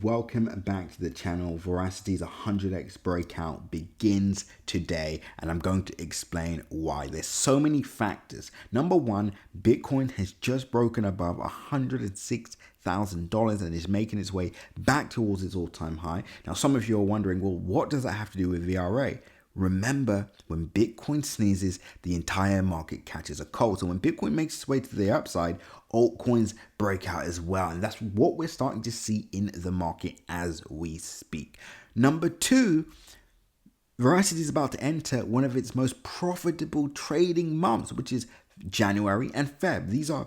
welcome back to the channel. Veracity's 100x breakout begins today, and I'm going to explain why. There's so many factors. Number one, Bitcoin has just broken above $106,000 and is making its way back towards its all-time high. Now, some of you are wondering, well, what does that have to do with VRA? Remember, when Bitcoin sneezes, the entire market catches a cold. So when Bitcoin makes its way to the upside, altcoins break out as well. And that's what we're starting to see in the market as we speak. Number two, Verasity is about to enter one of its most profitable trading months, which is January and Feb. These are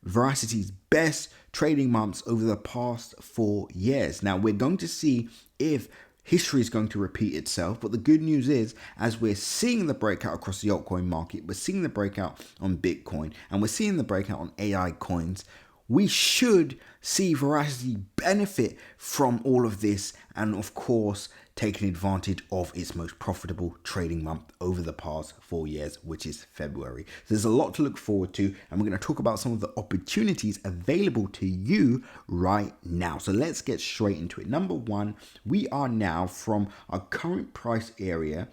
Veracity's best trading months over the past 4 years. Now, we're going to see if history is going to repeat itself, but the good news is, as we're seeing the breakout across the altcoin market, we're seeing the breakout on Bitcoin, and we're seeing the breakout on AI coins, we should see Verasity benefit from all of this and, of course, taking advantage of its most profitable trading month over the past 4 years, which is February. So there's a lot to look forward to, and we're going to talk about some of the opportunities available to you right now. So let's get straight into it. Number one, we are now from our current price area.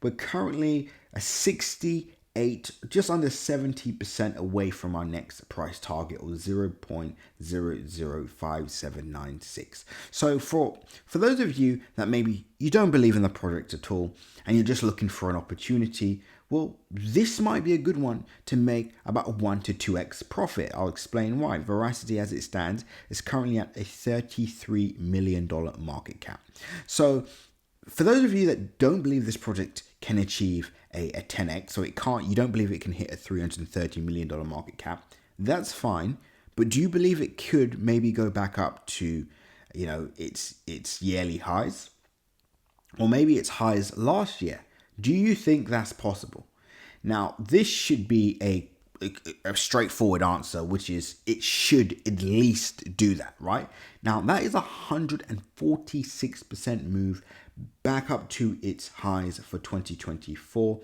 We're currently a 68, just under 70% away from our next price target of 0.005796. So for those of you that maybe you don't believe in the project at all and you're just looking for an opportunity, well, this might be a good one to make about a 1 to 2x profit. I'll explain why. Verasity, as it stands, is currently at a $33 million market cap. So for those of you that don't believe this project can achieve a 10x, so it can't, you don't believe it can hit a $330 million market cap, that's fine. But do you believe it could maybe go back up to, its yearly highs? Or maybe its highs last year? Do you think that's possible? Now, this should be a straightforward answer, which is it should at least do that, right? Now, that is a 146% move back up to its highs for 2024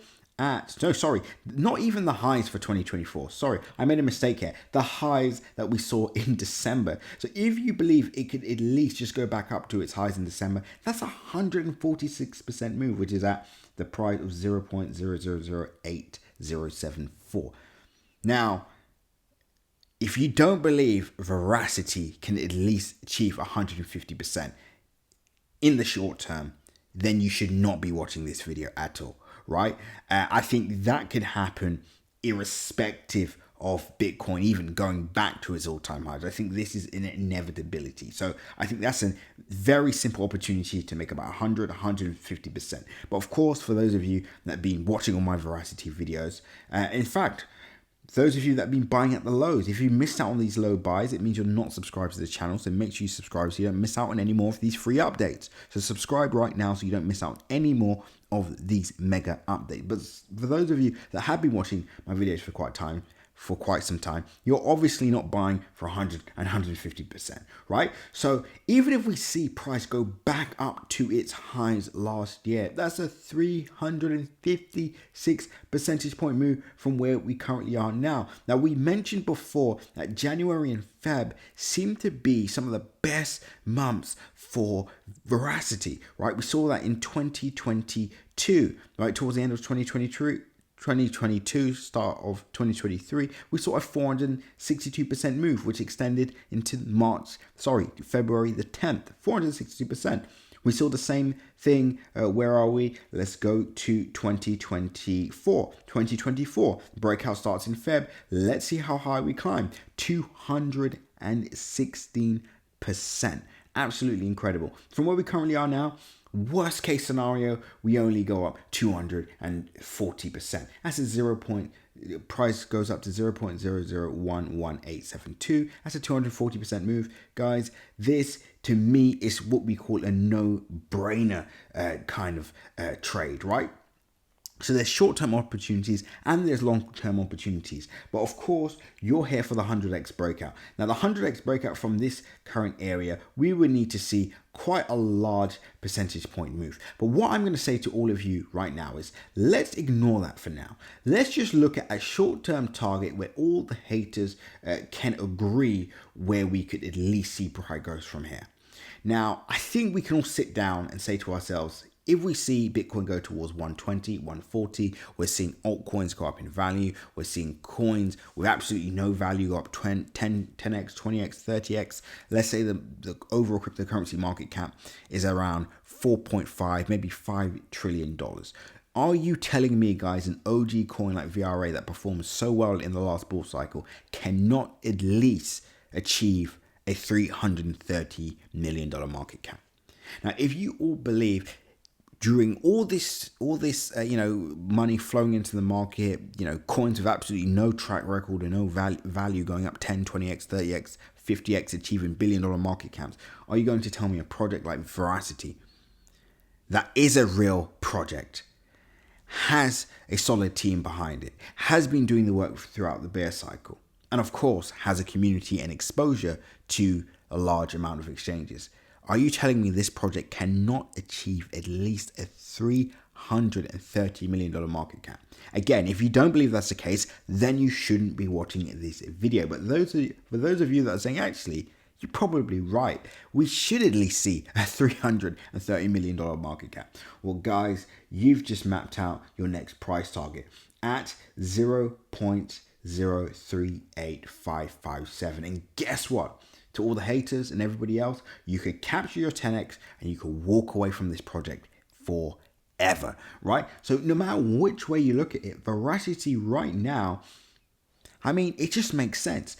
not even the highs for 2024. Sorry, I made a mistake here. The highs that we saw in December. So if you believe it could at least just go back up to its highs in December, that's a 146% move, which is at the price of 0.008074. Now, if you don't believe Verasity can at least achieve 150% in the short term, then you should not be watching this video at all, right? I think that could happen irrespective of Bitcoin even going back to its all-time highs. I think this is an inevitability. So I think that's a very simple opportunity to make about 150%. But of course, for those of you that have been watching all my Verasity videos, in fact, those of you that have been buying at the lows, if you missed out on these low buys, it means you're not subscribed to the channel. So make sure you subscribe so you don't miss out on any more of these free updates. So subscribe right now so you don't miss out on any more of these mega updates. But for those of you that have been watching my videos for quite some time, you're obviously not buying for 100 and 150%, right? So even if we see price go back up to its highs last year, that's a 356 percentage point move from where we currently are now. Now, we mentioned before that January and Feb seem to be some of the best months for Verasity, right? We saw that in 2022, right? Towards the end of 2022, start of 2023, we saw a 462% move, which extended into February the 10th, 462%. We saw the same thing. Where are we? Let's go to 2024. 2024, breakout starts in Feb. Let's see how high we climb. 216%. Absolutely incredible. From where we currently are now, worst case scenario, we only go up 240%. That's price goes up to 0.00111872. That's a 240% move. Guys, this to me is what we call a no-brainer kind of trade, right? So there's short-term opportunities and there's long-term opportunities. But of course, you're here for the 100x breakout. Now, the 100x breakout from this current area, we would need to see quite a large percentage point move. But what I'm going to say to all of you right now is let's ignore that for now. Let's just look at a short-term target where all the haters can agree where we could at least see price goes from here. Now, I think we can all sit down and say to ourselves, if we see Bitcoin go towards 120, 140, we're seeing altcoins go up in value. We're seeing coins with absolutely no value go up 10x, 20x, 30x. Let's say the overall cryptocurrency market cap is around 4.5, maybe $5 trillion. Are you telling me, guys, an OG coin like VRA that performed so well in the last bull cycle cannot at least achieve a $330 million market cap? Now, if you all believe during all this, money flowing into the market, coins with absolutely no track record and no value going up 10, 20x, 30x, 50x, achieving billion-dollar market caps, are you going to tell me a project like Verasity, that is a real project, has a solid team behind it, has been doing the work throughout the bear cycle, and of course has a community and exposure to a large amount of exchanges, are you telling me this project cannot achieve at least a $330 million market cap? Again, if you don't believe that's the case, then you shouldn't be watching this video. But for those of you that are saying, actually, you're probably right, we should at least see a $330 million market cap. Well, guys, you've just mapped out your next price target at 0.038557. And guess what? To all the haters and everybody else, you could capture your 10x and you could walk away from this project forever, right? So no matter which way you look at it, Verasity right now, I mean, it just makes sense.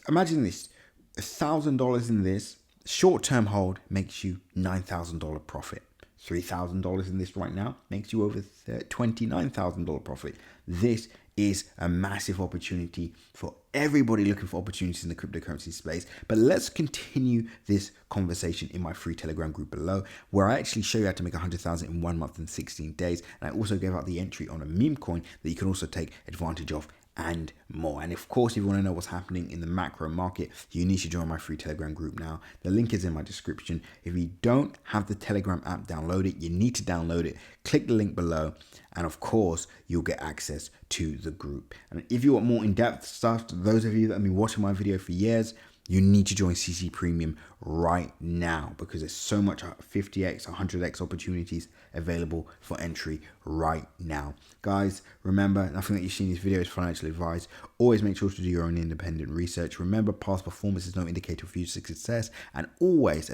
Imagine this, $1,000 in this, short-term hold makes you $9,000 profit. $3,000 in this right now makes you over $29,000 profit. This is a massive opportunity for everybody looking for opportunities in the cryptocurrency space. But let's continue this conversation in my free Telegram group below, where I actually show you how to make 100,000 in 1 month and 16 days. And I also gave out the entry on a meme coin that you can also take advantage of and more. And of course, if you want to know what's happening in the macro market, you need to join my free Telegram group now. The link is in my description. If you don't have the Telegram app, download it. You need to download it. Click the link below. And of course, you'll get access to the group. And if you want more in-depth stuff, to those of you that have been watching my video for years, you need to join CC Premium right now because there's so much 50x, 100x opportunities available for entry right now. Guys, remember, nothing that you see in this video is financial advice. Always make sure to do your own independent research. Remember, past performance is no indicator of future success. And always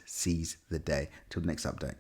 seize the day. Till the next update.